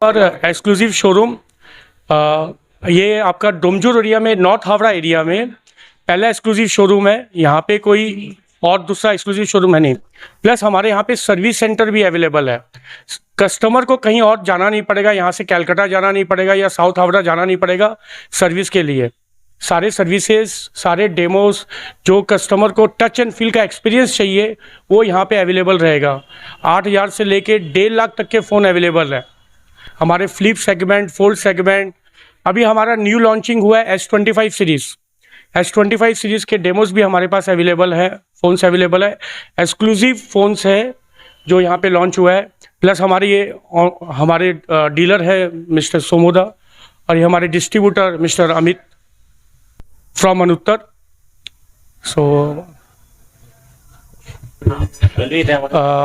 और exclusive showroom ये आपका डोमजूर एरिया में, नॉर्थ हावड़ा एरिया में पहला एक्सक्लूसिव शोरूम है। यहाँ पे कोई और दूसरा एक्सक्लूसिव शोरूम है नहीं। प्लस हमारे यहाँ पे सर्विस सेंटर भी अवेलेबल है। कस्टमर को कहीं और जाना नहीं पड़ेगा, यहाँ से कैलकाटा जाना नहीं पड़ेगा या साउथ हावड़ा जाना नहीं पड़ेगा सर्विस के लिए। सारे सर्विसेज, सारे डेमोस, जो कस्टमर को टच एंड फील का एक्सपीरियंस चाहिए वो यहाँ पे अवेलेबल रहेगा। 8,000 से लेके 1.5 लाख तक के फ़ोन अवेलेबल है। हमारे फ्लिप सेगमेंट, फोल्ड सेगमेंट, अभी हमारा न्यू लॉन्चिंग हुआ है S25 सीरीज़। S25 सीरीज़ के डेमोस भी हमारे पास अवेलेबल है, फ़ोन्स अवेलेबल है, एक्सक्लूसिव फ़ोन्स है जो यहाँ पे लॉन्च हुआ है। प्लस हमारे डीलर है मिस्टर सोमोदा, और ये हमारे distributor mister Amit from Anuttar. So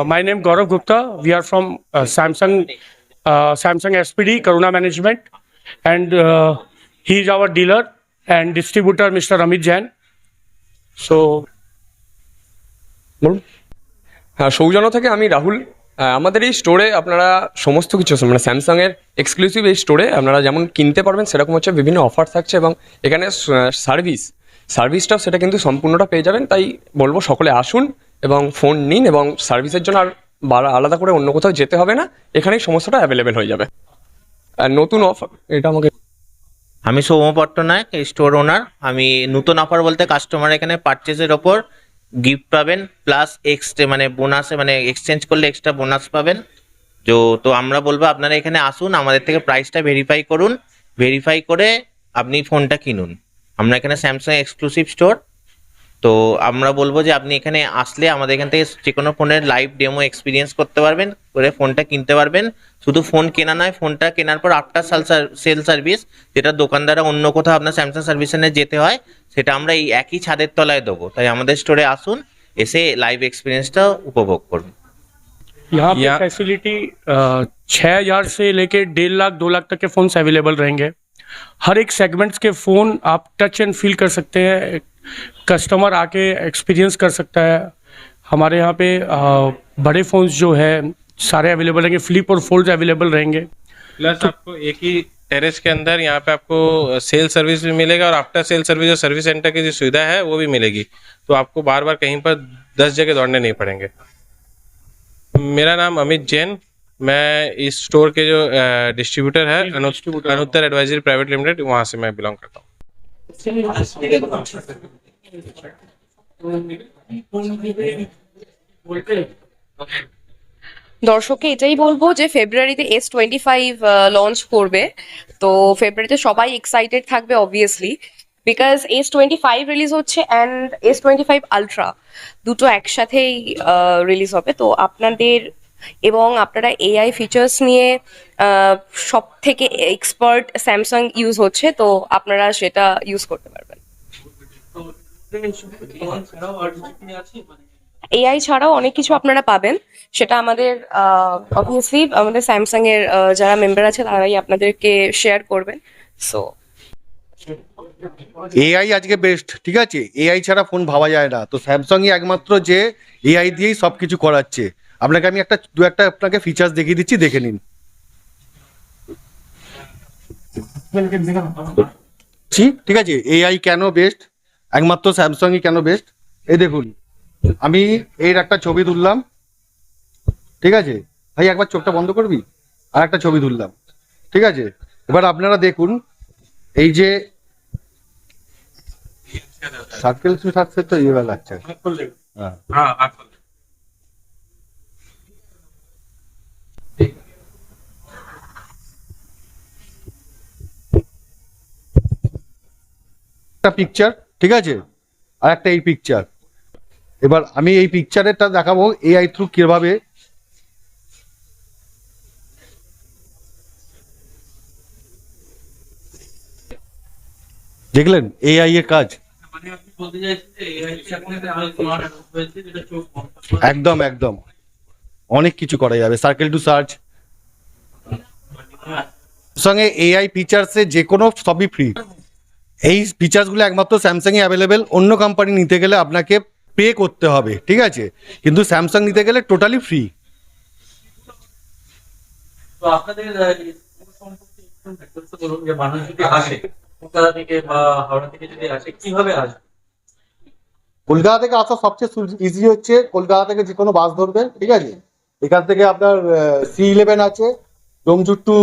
my name Gaurav Gupta, we are from Samsung SPD Karuna Management, and he is our dealer and distributor Mr. Amit Jain. So হ্যাঁ, সৌজন্য থেকে আমি রাহুল। আমাদের এই স্টোরে আপনারা সমস্ত কিছু মানে স্যামসাংয়ের এক্সক্লুসিভ এই স্টোরে আপনারা যেমন কিনতে পারবেন সেরকম হচ্ছে বিভিন্ন অফার থাকছে, এবং এখানে সার্ভিসটাও সেটা কিন্তু সম্পূর্ণটা পেয়ে যাবেন। তাই বলবো সকলে আসুন এবং ফোন নিন, এবং সার্ভিসের জন্য আর আলাদা করে অন্য কোথাও যেতে হবে না, এখানেই সমস্তটা অ্যাভেলেবেল হয়ে যাবে। আর নতুন অফার, এটা আমাকে আমি সৌম পট্টনায়ক, স্টোর ওনার। আমি নতুন অফার বলতে কাস্টমার এখানে পারচেজের ওপর গিফট পাবেন, প্লাস এক্সট্রা মানে বোনাসে মানে এক্সচেঞ্জ করলে এক্সট্রা বোনাস পাবেন। তো আমরা বলবো আপনারা এখানে আসুন, আমাদের থেকে প্রাইসটা ভেরিফাই করুন, ভেরিফাই করে আপনি ফোনটা কিনুন। আমরা এখানে স্যামসাং এক্সক্লুসিভ স্টোর। তো আমরা বলবো যে আপনি এখানে আসলে আমাদের এখান থেকে যে কোনো ফোনের লাইভ ডেমো এক্সপিরিয়েন্স করতে পারবেন, করে ফোনটা কিনতে পারবেন। শুধু ফোন কেনা নয়, ফোনটা কেনার পর আফটার সেল সার্ভিস, যেটা দোকানদাররা অন্য কোথাও আপনার স্যামসাং সার্ভিস সেন্টারে যেতে হয়, সেটা আমরা এই একই ছাদের তলায় দেবো। তাই আমাদের স্টোরে আসুন, এসে লাইভ এক্সপিরিয়েন্সটা উপভোগ করুন। यहाँ पे फैसिलिटी 6,000 से लेके 1.5 लाख 2 लाख तक के फ़ोन्स अवेलेबल रहेंगे। हर एक सेगमेंट्स के फ़ोन आप टच एंड फील कर सकते हैं, कस्टमर आके एक्सपीरियंस कर सकता है। हमारे यहाँ पे बड़े फ़ोन्स जो है सारे अवेलेबल रहेंगे, फ्लिप और फोल्ड अवेलेबल रहेंगे। प्लस आपको एक ही टेरेस के अंदर यहाँ पे आपको सेल सर्विस भी मिलेगा, और आफ्टर सेल सर्विस और सर्विस सेंटर की जो सुविधा है वो भी मिलेगी। तो आपको बार बार कहीं पर 10 जगह दौड़ने नहीं पड़ेंगे। मेरा नाम अमित जैन, मैं इस स्टोर के जो डिस्ट्रीब्यूटर है अनुत्तर एडवाइजरी प्राइवेट लिमिटेड, वहाँ से मैं बिलोंग करता हूँ। দর্শককে এটাই বলবো যে ফেব্রুয়ারিতে S25 লঞ্চ করবে। তো ফেব্রুয়ারিতে সবাই এক্সাইটেড থাকবে অবভিয়াসলি, বিকজ S25 রিলিজ হচ্ছে অ্যান্ড S25 আলট্রা দুটো একসাথেই রিলিজ হবে। তো আপনারা AI ফিচার্স নিয়ে সব থেকে এক্সপার্ট স্যামসাং ইউজ হচ্ছে, তো আপনারা সেটা ইউজ করতে পারবেন। AI ছাড়াও অনেক কিছু আপনারা পাবেন, সেটা আমাদের অবভিয়াসলি আমাদের স্যামসাং এর যারা মেম্বার আছে তারাই আপনাদেরকে শেয়ার করবেন। সো এআই আজকে বেস্ট, ঠিক আছে? এআই ছাড়া ফোন ভাবা যায় না। তো স্যামসাংই একমাত্র যে এআই দিয়েই সব কিছু করাচ্ছে। আপনাকে আমি দু একটা আপনাকে ফিচার্স দেখিয়ে দিচ্ছি, দেখে নিন। ঠিক আছে, এআই কেন বেস্ট, একমাত্র স্যামসাংই কেন বেস্ট, এই দেখুন। আমি এর একটা ছবি তুললাম, ঠিক আছে ভাই? একবার চোখটা বন্ধ করবি, আর একটা ছবি তুললাম, ঠিক আছে? এবার আপনারা দেখুন, এই যে সার্কেল থাকছে তো ইয়ে লাগছে। হ্যাঁ, একটা পিকচার, ঠিক আছে, আর একটা এই পিকচার। এবার আমি এই পিকচারেরটা দেখাবো এআই থ্রু কিভাবে। দেখলেন এআই এর কাজ? একদম একদম অনেক কিছু করা যাবে। সার্কেল টু সার্চ সঙ্গে এআই ফিচার্সে যে কোনো সবই ফ্রি। এই ফিচার্সগুলো একমাত্র স্যামসাংয়ে অ্যাভেলেবেল। অন্য কোম্পানি নিতে গেলে আপনাকে পে করতে হবে, ঠিক আছে? কিন্তু স্যামসাং নিতে গেলে টোটালি ফ্রি। তো আপনাদের সম্পর্কে একটু বলুন যে মানুষ যদি আসে কলকাতা থেকে বা হাওড়া থেকে যদি আসে কিভাবে আসবে? কলকাতা থেকে আসা সবচেয়ে ইজি হচ্ছে কলকাতা থেকে যে কোনো বাস ধরবে, ঠিক আছে? এখান থেকে আপনার C11 আছে ডোমজুর টু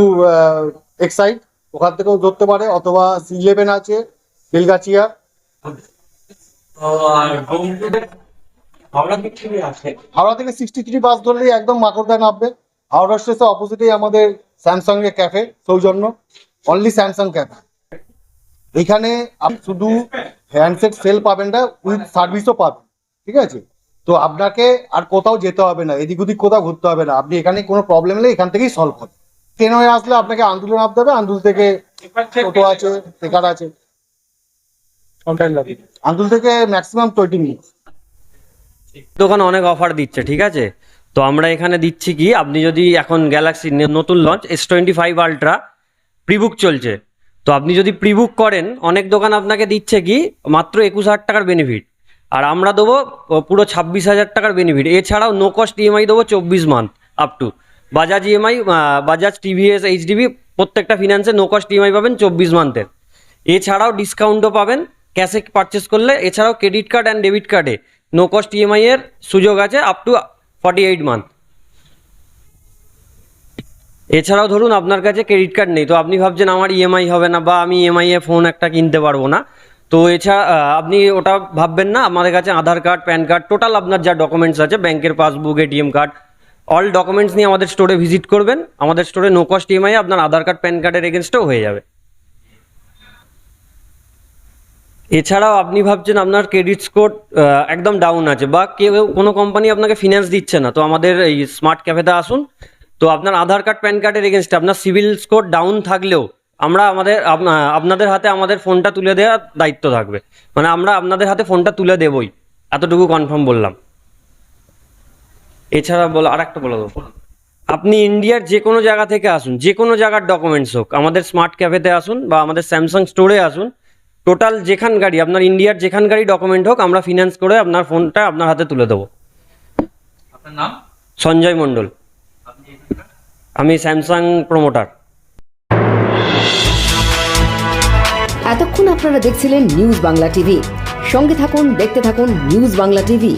এক্সাইড, ওখান থেকেও ধরতে পারে, অথবা C11 আছে বেলগাছিয়া। তো আর হাওড়া থেকে আসে হাওড়া থেকে 63 বাস ধরলেই একদম মাকড়দায় নামবে। হাওড়া স্টেশন অপোজিটেই আমাদের স্যামসাং এর ক্যাফে, সৌজন্য, অনলি স্যামসাং ক্যাফে। এখানে আপনি শুধু হ্যান্ডসেট সেল পাবেন না, উইথ সার্ভিসও পাবেন, ঠিক আছে? তো আপনাকে আর কোথাও যেতে হবে না, এদিক ওদিক কোথাও ঘুরতে হবে না, আপনি এখানে কোনো প্রবলেম হলে এখান থেকেই সলভ হবে। ট্রেন হয়ে আসলে আপনাকে আন্দুলে নামতে হবে, আন্দুল থেকে টোটো আছে, টেকার আছে, আন্দুল থেকে ম্যাক্সিমাম 20 মিনিট। দোকান অনেক অফার দিচ্ছে, ঠিক আছে? তো আমরা এখানে দিচ্ছি কি, আপনি যদি এখন গ্যালাক্সি নতুন লঞ্চ S25 আলট্রা প্রিবুক চলছে, তো আপনি যদি প্রিবুক করেন অনেক দোকান আপনাকে দিচ্ছে কি মাত্র 21,000 টাকার বেনিফিট, আর আমরা দেবো পুরো 26,000 টাকার বেনিফিট। এছাড়াও নো কস্ট ইএমআই দেবো 24 month up to. Bajaj EMI, Bajaj TVS HDB প্রত্যেকটা ফিনান্সে নো কস্ট ইএমআই পাবেন 24 মান্থের। এছাড়াও ডিসকাউন্টও পাবেন ক্যাশে পারচেস করলে। এছাড়াও ক্রেডিট কার্ড অ্যান্ড ডেবিট কার্ডে নো কস্ট ইএমআই এর সুযোগ আছে আপ টু 48 মান্থ। এছাড়াও ধরুন আপনার কাছে ক্রেডিট কার্ড নেই, তো আপনি ভাবছেন আমার ইএমআই হবে না বা আমি ইএমআই এ ফোন একটা কিনতে পারবো না, তো এছাড়া আপনি ওটা ভাববেন না। আমাদের কাছে আধার কার্ড, প্যান কার্ড, টোটাল আপনার যা ডকুমেন্টস আছে, ব্যাংকের passbook, ATM card, all documents নিয়ে আমাদের স্টোরে ভিজিট করবেন। আমাদের স্টোরে নো কস্ট ইএমআই আপনার আধার কার্ড, প্যান কার্ডের এগেনস্টেও হয়ে যাবে। এছাড়াও আপনি ভাবছেন আপনার ক্রেডিট স্কোর একদম ডাউন আছে বা কেউ কোনো কোম্পানি আপনাকে ফিনান্স দিচ্ছে না, তো আমাদের এই স্মার্ট ক্যাফেতে আসুন। তো আপনার আধার কার্ড, প্যান কার্ডের এগেনস্টে আপনার সিভিল স্কোর ডাউন থাকলেও আমরা আপনাদের হাতে আমাদের ফোনটা তুলে দেওয়ার দায়িত্ব থাকবে, মানে আমরা আপনাদের হাতে ফোনটা তুলে দেবই, এতটুকু কনফার্ম বললাম। এছাড়া আরেকটা বলে দেবো, আপনি ইন্ডিয়ার যে কোনো জায়গা থেকে আসুন, যে কোনো জায়গার ডকুমেন্টস হোক, আমাদের স্মার্ট ক্যাফেতে আসুন বা আমাদের স্যামসাং স্টোরে আসুন। টোটাল যেখান গাড়ি, আপনার ইন্ডিয়ার যেখান গাড়ি ডকুমেন্ট হোক, আমরা ফিনান্স করে আপনার ফোনটা আপনার হাতে তুলে দেবো। আপনার নাম? সঞ্জয় মণ্ডল, আপনি আমি স্যামসাং প্রমোটার। এতক্ষণ আপনারা দেখছিলেন নিউজ বাংলা টিভি। সঙ্গে থাকুন, দেখতে থাকুন নিউজ বাংলা টিভি।